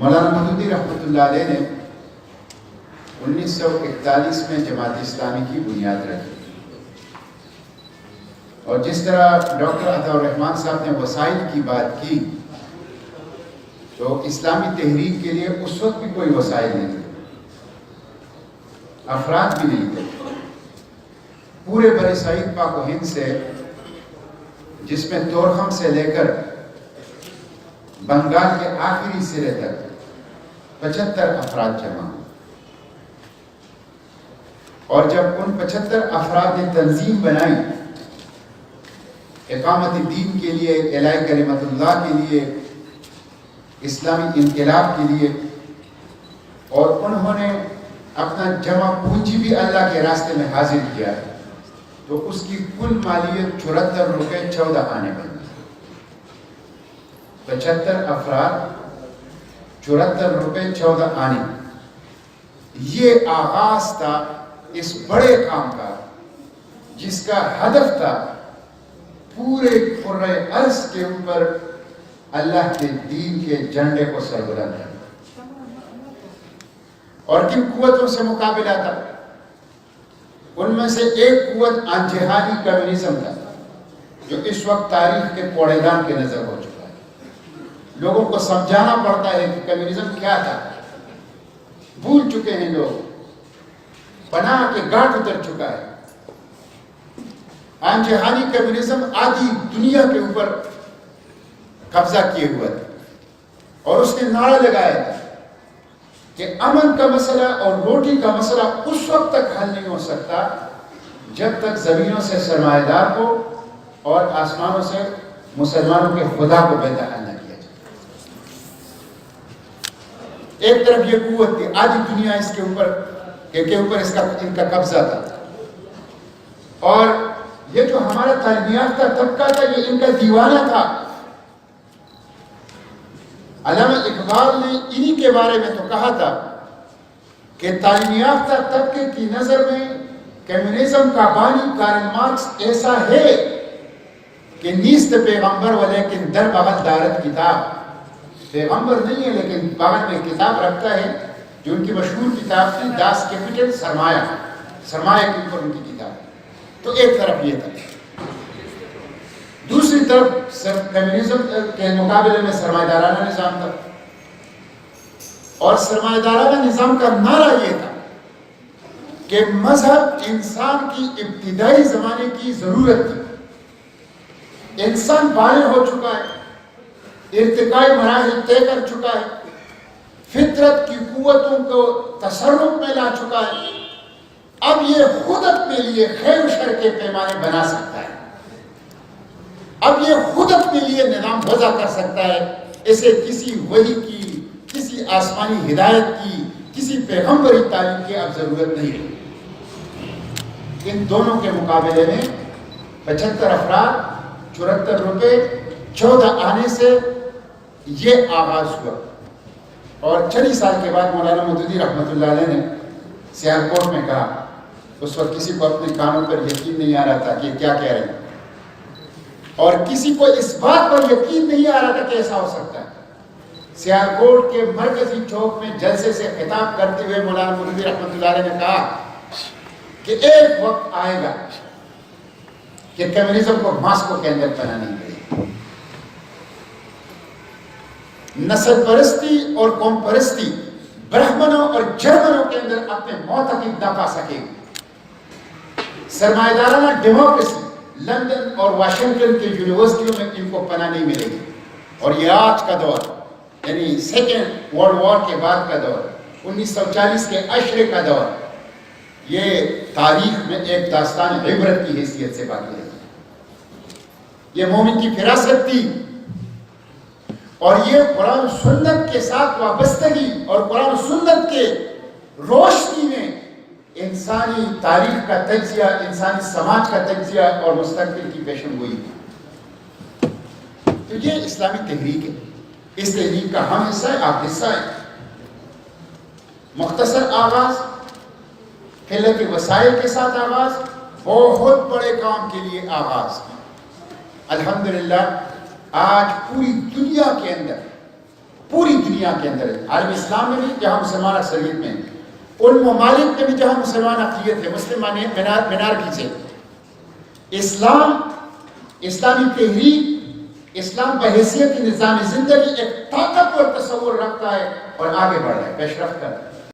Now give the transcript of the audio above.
مولانا مودودی رحمۃ اللہ علیہ نے 1941 میں جماعت اسلامی کی بنیاد رکھی، اور جس طرح ڈاکٹر عطا الرحمان صاحب نے وسائل کی بات کی، تو اسلامی تحریک کے لیے اس وقت بھی کوئی وسائل نہیں تھے، افراد بھی نہیں تھے۔ پورے بر صغیر پاک و ہند سے، جس میں تورخم سے لے کر بنگال کے آخری سرے تک 75 افراد جمع ہوئے، اور جب ان 75 افراد نے تنظیم بنائی اقامت دین کے لیے، اعلاء کلمت اللہ کے لیے، اسلامی انقلاب کے لیے، اور انہوں نے اپنا جمع پونجی بھی اللہ کے راستے میں حاضر کیا، تو اس کی کل مالیت 74 روپے 14 آنے بن گئی۔ 75 افراد، 74 روپے 14 آنے، یہ آغاز تھا اس بڑے کام کا، جس کا ہدف تھا پورے کرۂ ارض کے اوپر اللہ کے دین کے جھنڈے کو سربلند کرنا۔ اور کن قوتوں سے مقابلہ تھا؟ ان میں سے ایک قوت انجہادی کمیونزم تھا، جو اس وقت تاریخ کے کوڑے دان کے نظر ہو چکا ہے۔ لوگوں کو سمجھانا پڑتا ہے کہ کمیونزم کیا تھا، بھول چکے ہیں لوگ، پناہ کے گھاٹ اتر چکا ہے۔ انجہادی کمیونزم آدھی دنیا کے اوپر قبضہ کیے ہوا تھا، اور اس نے نعرہ لگایا تھا کہ امن کا مسئلہ اور روٹی کا مسئلہ اس وقت تک حل نہیں ہو سکتا جب تک زمینوں سے سرمایہ دار کو اور آسمانوں سے مسلمانوں کے خدا کو بے دخل نہ کیا جائے۔ ایک طرف یہ قوت تھی، آدھی دنیا اس کے اوپر ان کا قبضہ تھا، اور یہ جو ہمارا تعلیم یافتہ طبقہ تھا، یہ ان کا دیوانہ تھا۔ علامہ اقبال نے انہی کے بارے میں تو کہا تھا کہ تعلیم یافتہ طبقے کی نظر میں کمیونزم کا بانی کارل مارکس ایسا ہے کہ نیست پیغمبر ولیکن در بغل دارت کتاب، پیغمبر نہیں ہے لیکن بغل میں کتاب رکھتا ہے، جو ان کی مشہور کتاب تھی داس کیپٹل، سرمایہ کے اوپر ان کی کتاب۔ تو ایک طرف یہ تھا، دوسری طرف کمیونزم کے مقابلے میں سرمایہ دارانہ نظام تھا، اور سرمایہ دارانہ نظام کا نعرہ یہ تھا کہ مذہب انسان کی ابتدائی زمانے کی ضرورت تھی، انسان بالغ ہو چکا ہے، ارتقائی مراحل طے کر چکا ہے، فطرت کی قوتوں کو تصرف میں لا چکا ہے، اب یہ خود اپنے لیے خیر و شر کے پیمانے بنا سکتا ہے، اب یہ خود اپنے لیے نظام وضع کر سکتا ہے، اسے کسی وحی کی، کسی آسمانی ہدایت کی، کسی پیغمبری تعلیم کی اب ضرورت نہیں ہے۔ ان دونوں کے مقابلے میں 75 افراد، 74 روپے 14 آنے سے یہ آغاز ہوا، اور 40 سال کے بعد مولانا مودودی رحمۃ اللہ علیہ نے سیالکوٹ میں کہا، اس وقت کسی کو اپنے کانوں پر یقین نہیں آ رہا تھا کہ کیا کہہ رہے ہیں، اور کسی کو اس بات پر یقین نہیں آ رہا تھا کہ ایسا ہو سکتا ہے۔ سیالکوٹ کے مرکزی چوک میں جلسے سے خطاب کرتے ہوئے مولانا مودودی رحمۃ اللہ علیہ نے کہا کہ ایک وقت آئے گا کہ کمیونزم کو ماسکو کے اندر پناہ نہیں ملے گی، نسل پرستی اور قوم پرستی برہمنوں اور جرمنوں کے اندر اپنے معتقد نہ پا سکے گی، سرمایہ دارانہ ڈیموکریسی لندن اور واشنگٹن کے یونیورسٹیوں میں ان کو پناہ نہیں ملے گی، اور یہ آج کا دور، یعنی سیکنڈ ورلڈ وار کے بعد کا دور، 1940 کے عشرے کا دور، یہ تاریخ میں ایک داستان عبرت کی حیثیت سے باقی ہے۔ یہ مومن کی فراست تھی، اور یہ قرآن و سنت کے ساتھ وابستگی اور قرآن و سنت کے روشنی میں انسانی تاریخ کا تجزیہ، انسانی سماج کا تجزیہ اور مستقبل کی پیشن گوئی۔ تو یہ اسلامی تحریک ہے، اس تحریک کا ہم حصہ ہے، آپ حصہ ہیں۔ مختصر آغاز، قلت وسائل کے ساتھ آغاز، بہت بڑے کام کے لیے آغاز۔ الحمدللہ آج پوری دنیا کے اندر پوری دنیا کے اندر ہے، عالم اسلام میں بھی جہاں مسلمان اکثریت میں ہیں، ان ممالک میں بھی جہاں مسلمان اقلیت ہے، مسلم مینارٹیز ہے، اسلام، اسلامی تحریک، اسلام بحیثیت نظام زندگی ایک طاقتور تصور رکھتا ہے اور آگے بڑھ رہا ہے، پیش رفت کرتا ہے۔